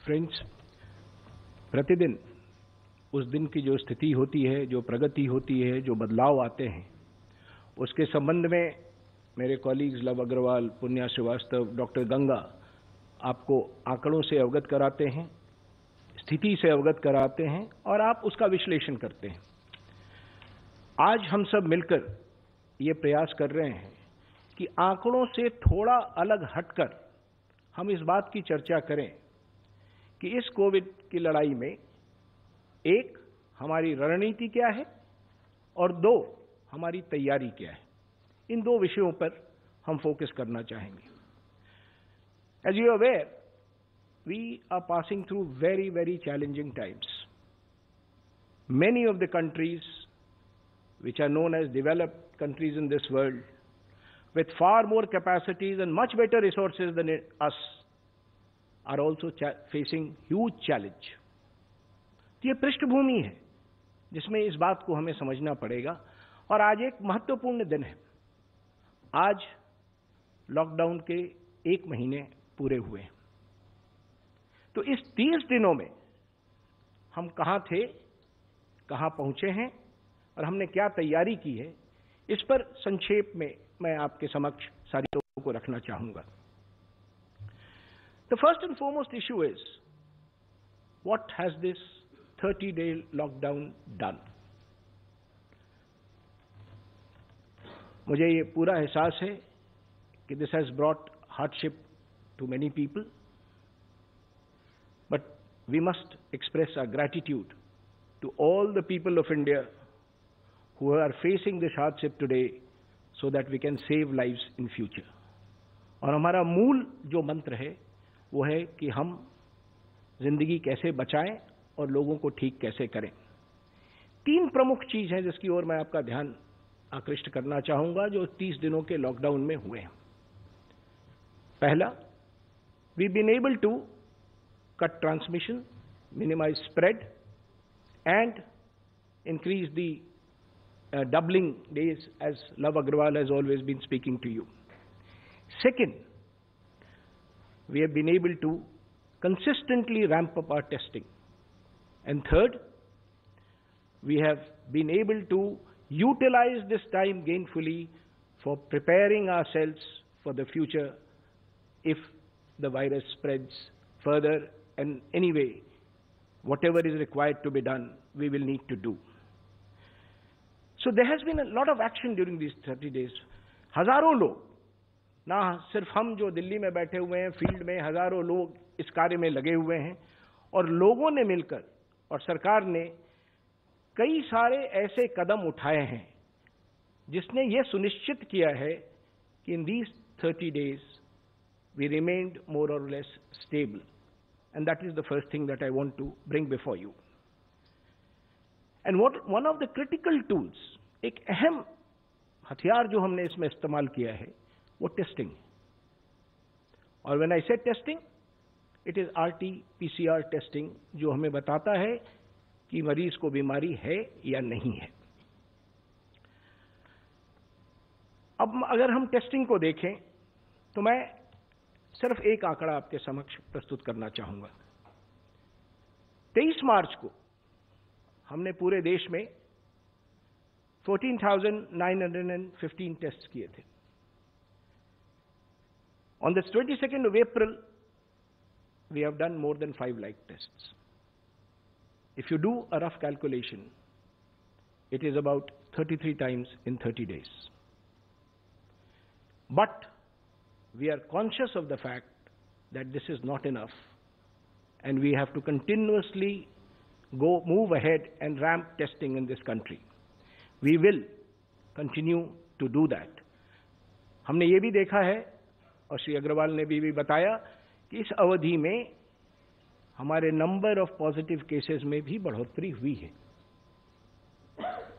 Friends, प्रतिदिन उस दिन की जो स्थिति होती है, जो प्रगति होती है, जो बदलाव आते हैं, उसके संबंध में मेरे कॉलीग्स लव अग्रवाल, पुण्या श्रीवास्तव, डॉक्टर गंगा आपको आंकड़ों से अवगत कराते हैं, स्थिति से अवगत कराते हैं और आप उसका विश्लेषण करते हैं। आज हम सब मिलकर ये प्रयास कर रहे हैं कि आंकड़ों से थोड़ा अलग हटकर हम इस बात की चर्चा करें कि इस कोविड की लड़ाई में एक, हमारी रणनीति क्या है और दो, हमारी तैयारी क्या है। इन दो विषयों पर हम फोकस करना चाहेंगे। As you are aware, we are passing through very, very challenging times. Many of the countries which are known as developed countries in this world, with far more capacities and much better resources than us, are also facing huge challenge. ये पृष्ठभूमि है जिसमें इस बात को हमें समझना पड़ेगा। और आज एक महत्वपूर्ण दिन है। आज लॉकडाउन के 1 महीने पूरे हुए। तो इस 30 दिनों में हम कहां थे, कहां पहुंचे हैं और हमने क्या तैयारी की है, इस पर संक्षेप में मैं आपके समक्ष सारी बातों को रखना चाहूंगा। The first and foremost issue is, what has this 30-day lockdown done? मुझे ये पूरा एहसास है कि this has brought hardship to many people, but we must express our gratitude to all the people of India who are facing this hardship today so that we can save lives in future. और हमारा मूल जो मंत्र है वो है कि हम जिंदगी कैसे बचाएं और लोगों को ठीक कैसे करें। 3 प्रमुख चीज हैं जिसकी ओर मैं आपका ध्यान आकृष्ट करना चाहूंगा जो 30 दिनों के लॉकडाउन में हुए हैं। पहला, we've been able to cut transmission, minimize spread and increase the doubling days as Love Agrawal has always been speaking to you. Second, we have been able to consistently ramp up our testing. And third, we have been able to utilize this time gainfully for preparing ourselves for the future if the virus spreads further, and anyway, whatever is required to be done, we will need to do. So there has been a lot of action during these 30 days. हजारों लोग, ना सिर्फ हम जो दिल्ली में बैठे हुए हैं, फील्ड में हजारों लोग इस कार्य में लगे हुए हैं और लोगों ने मिलकर और सरकार ने कई सारे ऐसे कदम उठाए हैं जिसने ये सुनिश्चित किया है कि in these 30 days we remained more or less stable, and that is the first thing that I want to bring before you. And one of the critical tools, एक अहम हथियार जो हमने इसमें इस्तेमाल किया है वो टेस्टिंग है। और when I say testing, it is RT-PCR testing जो हमें बताता है कि मरीज को बीमारी है या नहीं है। अब अगर हम टेस्टिंग को देखें तो मैं सिर्फ एक आंकड़ा आपके समक्ष प्रस्तुत करना चाहूंगा। 23 मार्च को हमने पूरे देश में 14,915 टेस्ट किए थे। On the 22nd of April, we have done more than 5 lakh tests. If you do a rough calculation, it is about 33 times in 30 days. But we are conscious of the fact that this is not enough, and we have to continuously move ahead and ramp testing in this country. We will continue to do that. हमने ये भी देखा है और श्री अग्रवाल ने भी बताया कि इस अवधि में हमारे नंबर ऑफ पॉजिटिव केसेस में भी बढ़ोतरी हुई है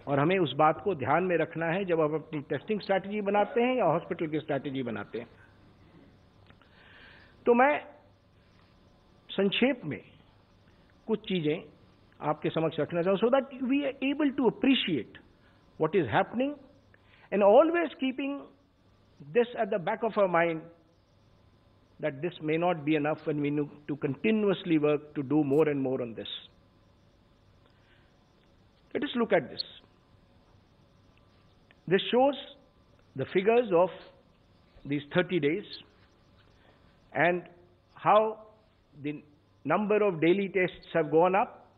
और हमें उस बात को ध्यान में रखना है जब आप अपनी टेस्टिंग स्ट्रैटेजी बनाते हैं या हॉस्पिटल की स्ट्रैटेजी बनाते हैं। तो मैं संक्षेप में कुछ चीजें आपके समक्ष रखना चाहूं, so that we are able to appreciate what is happening and always keeping this at the back of our mind that this may not be enough and we need to continuously work to do more and more on this. Let us look at this. This shows the figures of these 30 days and how the number of daily tests have gone up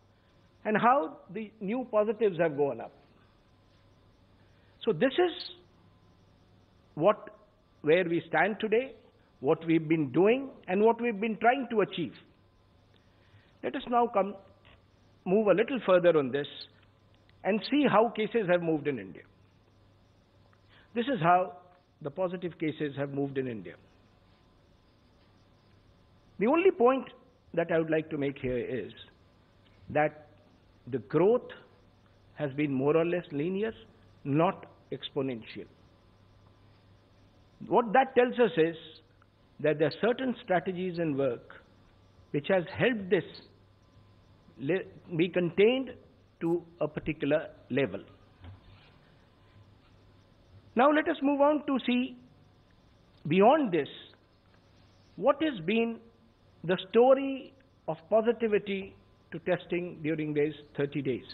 and how the new positives have gone up. So this is where we stand today, what we've been doing and what we've been trying to achieve. Let us now move a little further on this and see how cases have moved in India. This is how the positive cases have moved in India. The only point that I would like to make here is that the growth has been more or less linear, not exponential. What that tells us is that there are certain strategies and work which has helped this be contained to a particular level. Now let us move on to see beyond this, what has been the story of positivity to testing during these 30 days.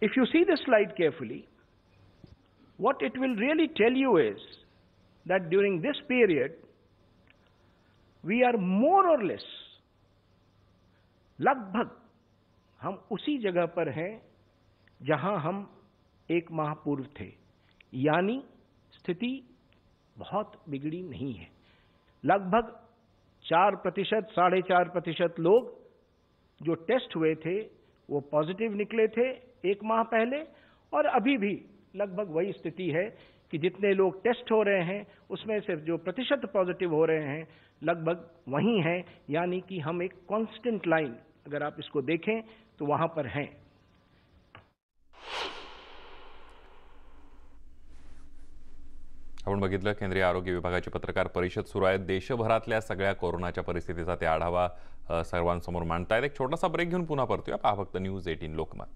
If you see this slide carefully, what it will really tell you is that during this period, we are more or less, लगभग हम उसी जगह पर हैं जहां हम एक माह पूर्व थे, यानी स्थिति बहुत बिगड़ी नहीं है। लगभग 4%, 4.5% लोग जो टेस्ट हुए थे वो पॉजिटिव निकले थे एक माह पहले, और अभी भी लगभग वही स्थिति है कि जितने लोग टेस्ट हो रहे हैं उसमें से जो प्रतिशत पॉजिटिव हो रहे हैं लगभग वही हैं, यानी कि हम एक कांस्टेंट लाइन अगर आप इसको देखें तो वहां पर हैं। आपण बघितलं केंद्रीय आरोग्य विभागाची पत्रकार परिषद सुरू आहे। देशभरातल्या सगळ्या कोरोनाच्या परिस्थितीचा ते आढावा सर्वांसमोर मांडतायत। एक छोटासा ब्रेक घेऊन पुन्हा परतूया। पहा फक्त न्यूज 18 लोकमत।